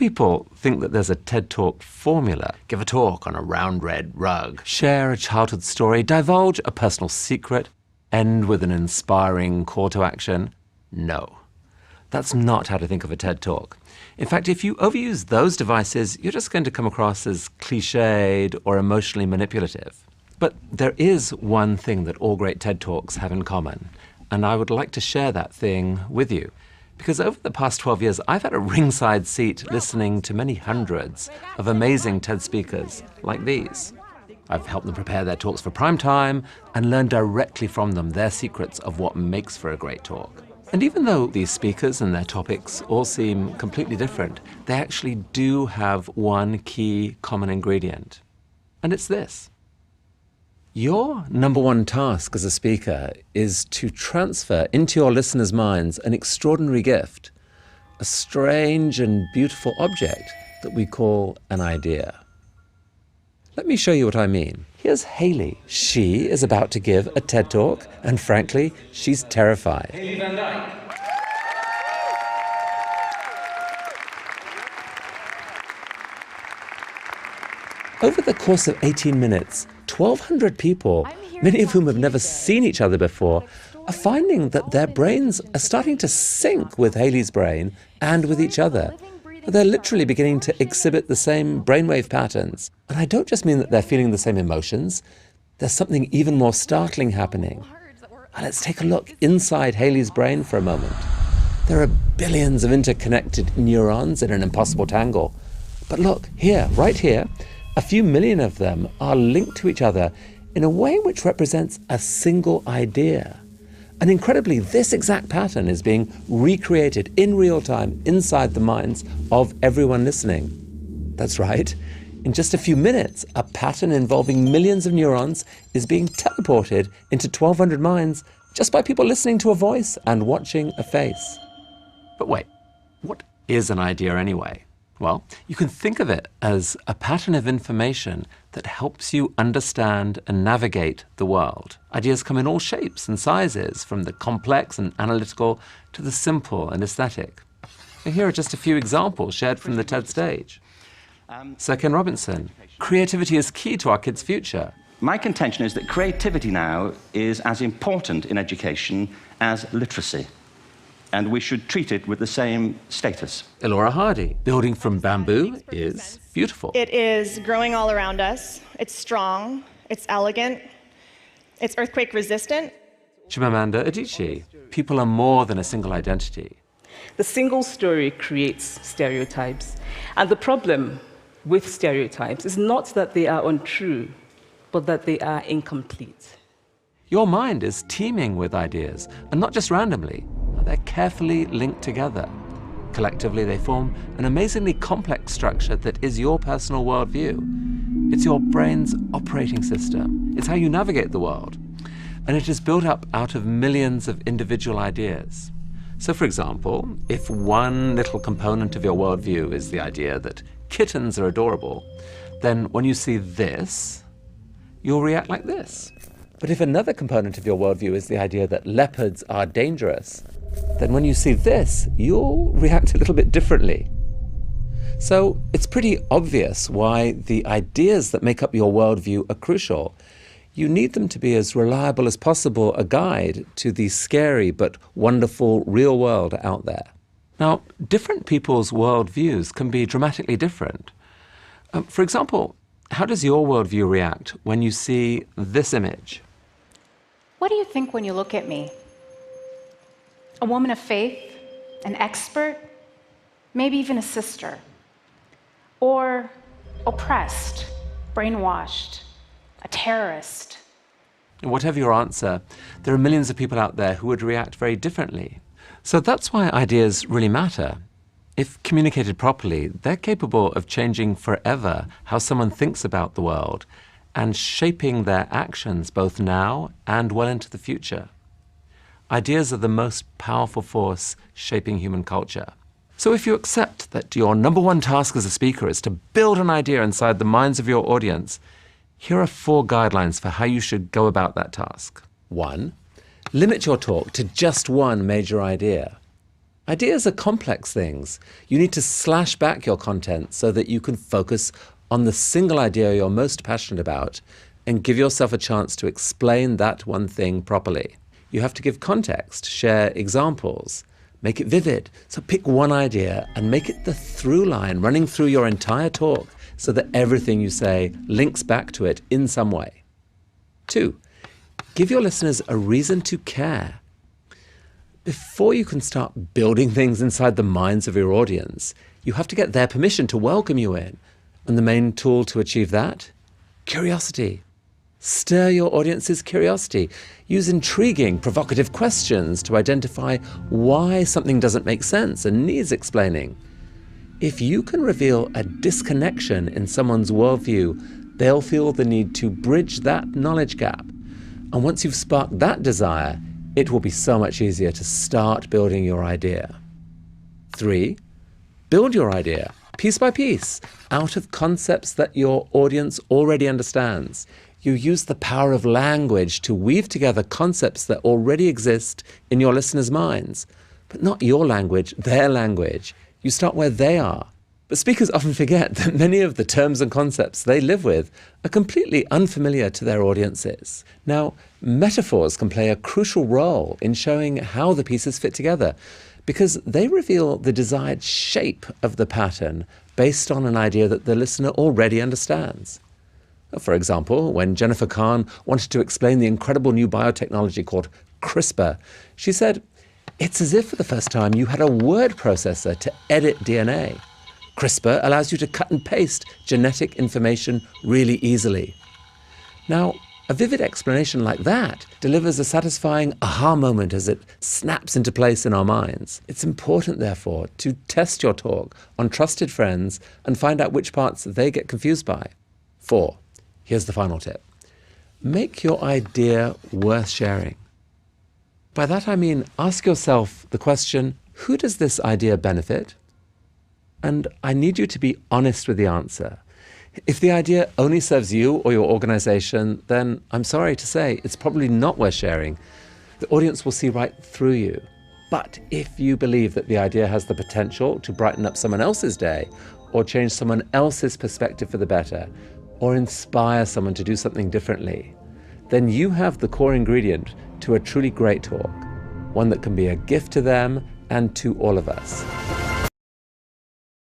people think that there's a TED Talk formula. Give a talk on a round red rug, share a childhood story, divulge a personal secret, end with an inspiring call to action. No, that's not how to think of a TED Talk. In fact, if you overuse those devices, you're just going to come across as cliched or emotionally manipulative. But there is one thing that all great TED Talks have in common, and I would like to share that thing with you. Because over the past 12 years, I've had a ringside seat listening to many hundreds of amazing TED speakers like these. I've helped them prepare their talks for prime time and learned directly from them their secrets of what makes for a great talk. And even though these speakers and their topics all seem completely different, they actually do have one key common ingredient. And it's this. Your number one task as a speaker is to transfer into your listeners' minds an extraordinary gift, a strange and beautiful object that we call an idea. Let me show you what I mean. Here's Hayley. She is about to give a TED Talk, and frankly, she's terrified. Over the course of 18 minutes, 1,200 people, many of whom have never seen each other before, are finding that their brains are starting to sync with Hayley's brain and with each other. They're literally beginning to exhibit the same brainwave patterns. And I don't just mean that they're feeling the same emotions. There's something even more startling happening. Let's take a look inside Hayley's brain for a moment. There are billions of interconnected neurons in an impossible tangle. But look, here, right here, a few million of them are linked to each other in a way which represents a single idea. And incredibly, this exact pattern is being recreated in real time inside the minds of everyone listening. That's right. In just a few minutes, a pattern involving millions of neurons is being teleported into 1,200 minds just by people listening to a voice and watching a face. But wait, what is an idea anyway? Well, you can think of it as a pattern of information that helps you understand and navigate the world. Ideas come in all shapes and sizes, from the complex and analytical to the simple and aesthetic. And here are just a few examples shared from the TED stage. Sir Ken Robinson, creativity is key to our kids' future. My contention is that creativity now is as important in education as literacy, and we should treat it with the same status. Elora Hardy, building from bamboo is beautiful. It is growing all around us. It's strong, it's elegant, it's earthquake resistant. Chimamanda Adichie, people are more than a single identity. The single story creates stereotypes. And the problem with stereotypes is not that they are untrue, but that they are incomplete. Your mind is teeming with ideas, and not just randomly. They're carefully linked together. Collectively, they form an amazingly complex structure that is your personal worldview. It's your brain's operating system. It's how you navigate the world. And it is built up out of millions of individual ideas. So, for example, if one little component of your worldview is the idea that kittens are adorable, then when you see this, you'll react like this. But if another component of your worldview is the idea that leopards are dangerous, then when you see this, you'll react a little bit differently. So it's pretty obvious why the ideas that make up your worldview are crucial. You need them to be as reliable as possible a guide to the scary but wonderful real world out there. Now, different people's worldviews can be dramatically different. For example, how does your worldview react when you see this image? What do you think when you look at me? A woman of faith, an expert, maybe even a sister, or oppressed, brainwashed, a terrorist? Whatever your answer, there are millions of people out there who would react very differently. So that's why ideas really matter. If communicated properly, they're capable of changing forever how someone thinks about the world and shaping their actions both now and well into the future. Ideas are the most powerful force shaping human culture. So if you accept that your number one task as a speaker is to build an idea inside the minds of your audience, here are 4 guidelines for how you should go about that task. 1, limit your talk to just one major idea. Ideas are complex things. You need to slash back your content so that you can focus on the single idea you're most passionate about and give yourself a chance to explain that one thing properly. You have to give context, share examples, make it vivid. So pick one idea and make it the through line running through your entire talk so that everything you say links back to it in some way. 2, give your listeners a reason to care. Before you can start building things inside the minds of your audience, you have to get their permission to welcome you in. And the main tool to achieve that? Curiosity. Stir your audience's curiosity. Use intriguing, provocative questions to identify why something doesn't make sense and needs explaining. If you can reveal a disconnection in someone's worldview, they'll feel the need to bridge that knowledge gap. And once you've sparked that desire, it will be so much easier to start building your idea. 3, build your idea, piece by piece, out of concepts that your audience already understands. You use the power of language to weave together concepts that already exist in your listeners' minds, but not your language, their language. You start where they are. But speakers often forget that many of the terms and concepts they live with are completely unfamiliar to their audiences. Now, metaphors can play a crucial role in showing how the pieces fit together because they reveal the desired shape of the pattern based on an idea that the listener already understands. For example, when Jennifer Kahn wanted to explain the incredible new biotechnology called CRISPR, she said, "It's as if for the first time you had a word processor to edit DNA. CRISPR allows you to cut and paste genetic information really easily." Now, a vivid explanation like that delivers a satisfying aha moment as it snaps into place in our minds. It's important, therefore, to test your talk on trusted friends and find out which parts they get confused by. 4, here's the final tip. Make your idea worth sharing. By that I mean, ask yourself the question, who does this idea benefit? And I need you to be honest with the answer. If the idea only serves you or your organization, then I'm sorry to say it's probably not worth sharing. The audience will see right through you. But if you believe that the idea has the potential to brighten up someone else's day, or change someone else's perspective for the better, or inspire someone to do something differently, then you have the core ingredient to a truly great talk, one that can be a gift to them and to all of us.